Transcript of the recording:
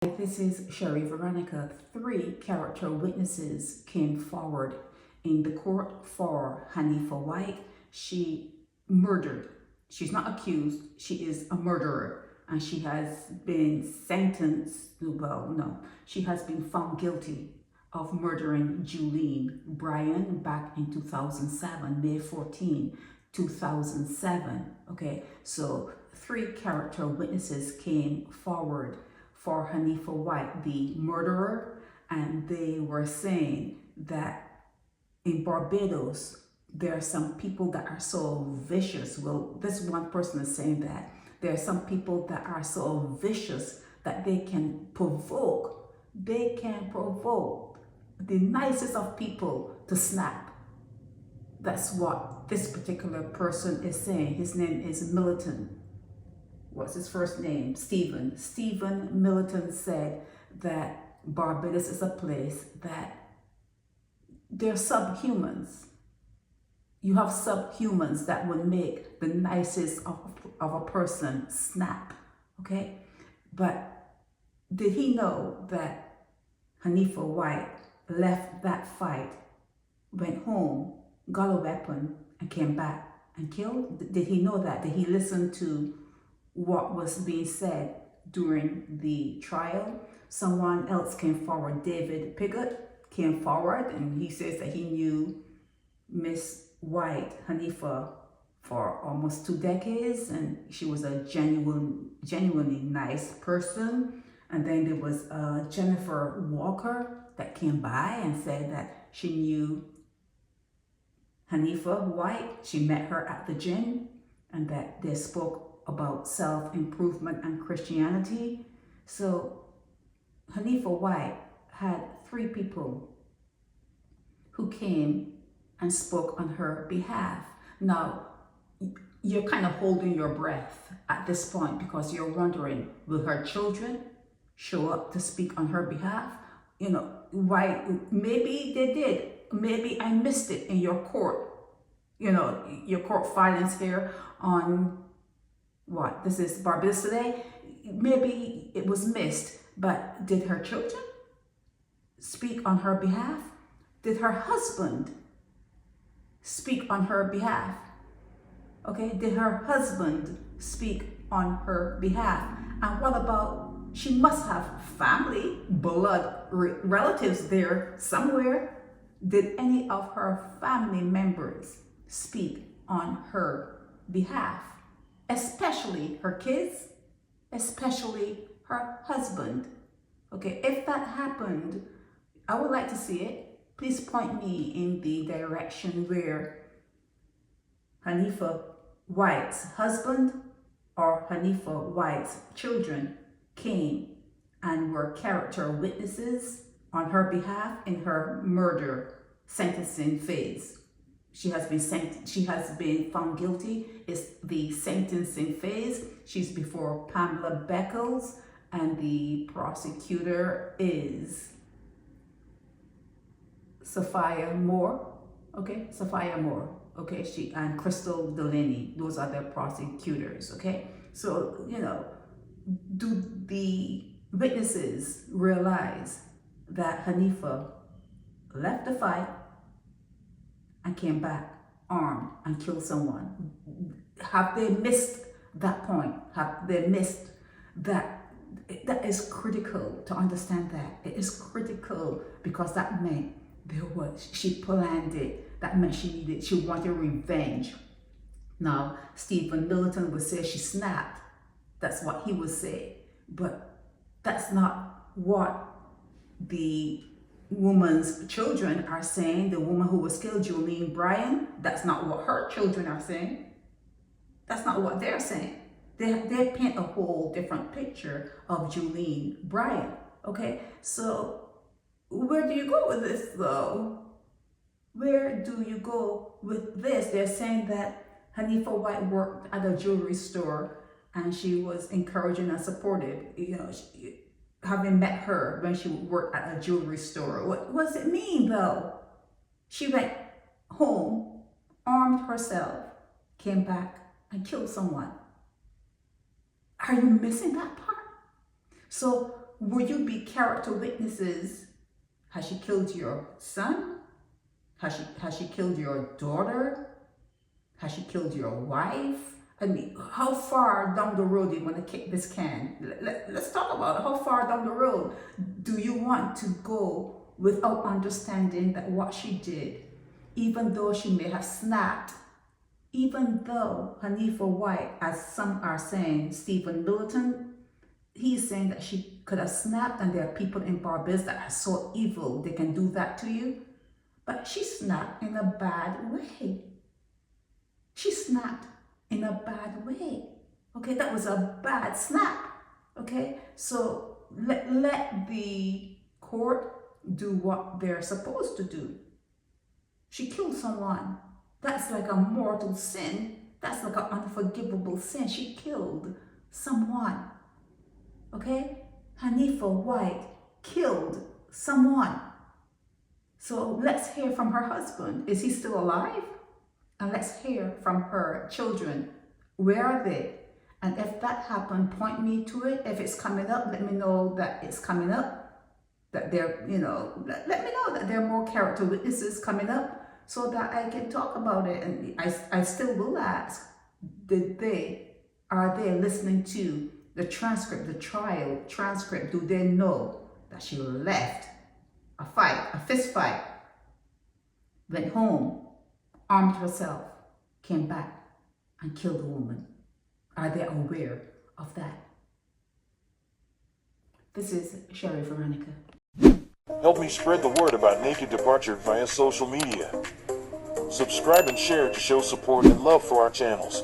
This is Sherry Veronica. 3 character witnesses came forward in the court for Hanifa White. She murdered. She's not accused. She is a murderer. And she has been sentenced, well, no, she has been found guilty of murdering Julene Bryan back in 2007, May 14, 2007. Okay, so 3 character witnesses came forward for Hanifa White, the murderer, and they were saying that in Barbados, there are some people that are so vicious. Well, this one person is saying that there are some people that are so vicious that they can provoke the nicest of people to snap. That's what this particular person is saying. His name is Millington. What's his first name? Stephen. Stephen Millington said that Barbados is a place that they're subhumans. You have subhumans that would make the nicest of a person snap, okay? But did he know that Hanifa White left that fight, went home, got a weapon, and came back and killed? Did he know that? Did he listen to what was being said during the trial? Someone else came forward. David Piggott came forward, and he says that he knew Miss White, Hanifa, for almost 2 decades, and she was a genuinely nice person. And then there was Jennifer Walker that came by and said that she knew Hanifa White. She met her at the gym, and that they spoke about self-improvement and Christianity. So Hanifa White had 3 people who came and spoke on her behalf. Now, you're kind of holding your breath at this point because you're wondering, will her children show up to speak on her behalf? You know, why? Maybe they did. Maybe I missed it in your court, your court filings here on what? This is Barbados today. Maybe it was missed, but did her children speak on her behalf? Did her husband speak on her behalf? Okay, did her husband speak on her behalf? And what about, she must have family, blood relatives there somewhere. Did any of her family members speak on her behalf? Especially her kids, especially her husband. Okay, if that happened, I would like to see it. Please point me in the direction where Hanifa White's husband or Hanifa White's children came and were character witnesses on her behalf in her murder sentencing phase. She has been found guilty. It's the sentencing phase. She's before Pamela Beckles, and the prosecutor is Sophia Moore. Okay, Sophia Moore. Okay, she and Crystal Delaney. Those are the prosecutors. Okay, so do the witnesses realize that Hanifa left the fight and came back armed and killed someone? Have they missed that point? Have they missed that? That is critical to understand that. It is critical because that meant she planned it. That meant she wanted revenge. Now, Stephen Millington would say she snapped. That's what he would say. But that's not what the woman's children are saying. The woman who was killed, Julene Bryan, that's not what her children are saying. That's not what they're saying. They paint a whole different picture of Julene Bryan. Okay, so where do you go with this though? Where do you go with this? They're saying that Hanifa White worked at a jewelry store and she was encouraging and supportive. Having met her when she worked at a jewelry store. What does it mean though? She went home, armed herself, came back and killed someone. Are you missing that part? So will you be character witnesses? Has she killed your son? Has she killed your daughter? Has she killed your wife? I mean, how far down the road do you want to kick this can? Let's talk about it. How far down the road do you want to go without understanding that what she did, even though she may have snapped, even though Hanifa White, as some are saying, Stephen Millington, he's saying that she could have snapped, and there are people in Barbados that are so evil, they can do that to you. But she snapped in a bad way. She snapped in a bad way. Okay, that was a bad snap. Okay, so let the court do what they're supposed to do. She killed someone. That's like a mortal sin. That's like an unforgivable sin. She killed someone. Okay? Hanifa White killed someone. So let's hear from her husband. Is he still alive? And let's hear from her children. Where are they? And if that happened, point me to it. If it's coming up, let me know that it's coming up. That there, let me know that there are more character witnesses coming up so that I can talk about it. And I still will ask, are they listening to the transcript, the trial transcript? Do they know that she left a fight, a fist fight, went home, armed herself, came back and killed a woman? Are they aware of that? This is Sherry Veronica. Help me spread the word about Naked Departure via social media. Subscribe and share to show support and love for our channels.